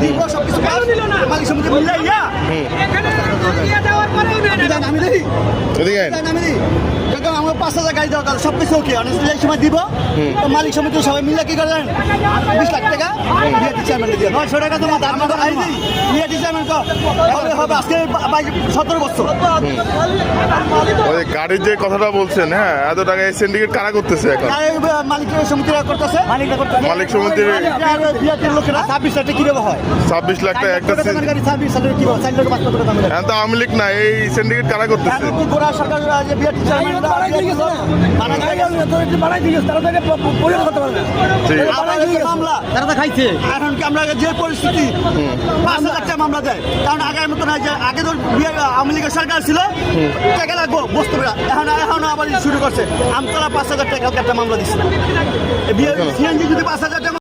দিব সবকিছু মালিক সমিতি মিলাইয়া আমি দেখি আমি দিই আমার 5,000 গাড়ি দেওয়া কথা সবকিছু ওকে এই সময় দিব মালিক সমিতি সবাই মিলে কি করেন 20 লাখ টাকা বিআরটি চেয়ারম্যান দিয়ে 900 টাকা তোমার দাম আই দিই বিআরটি চেয়ারম্যান হবে হবে আজকে 17 বছর ওই গাড়ির যে কথাটা বলছেন, হ্যাঁ, এত টাকা এই সিন্ডিকেট কারা করতেছে এখন? মালিক সমিতিরা করতেছে মালিক সমিতির বিআরটির লোকেরা 26 লাখ কি দেওয়া হয় 26 লাখ টাকা একটা গাড়ি 26 লাখ কি দেওয়া 4 লাখ 5 টাকা দাম এখন তো আওয়ামী লীগ না, এই সিন্ডিকেট কারা করতেছে? গোড়া সরকার যে বিআরটি চেয়ারম্যান মামলা তারা তো খাইছে এখন কি আমরা যে পরিস্থিতি 5,000 টাকা মামলা দেয় কারণ আগের মতো না যে আগে তো আওয়ামী লীগের সরকার ছিল টাকা লাগবো বস্তু এখন আবার শুরু করছে আমতলা 5,000 টাকা একটা মামলা দিচ্ছে সিএনজি যদি 5,000 টাকা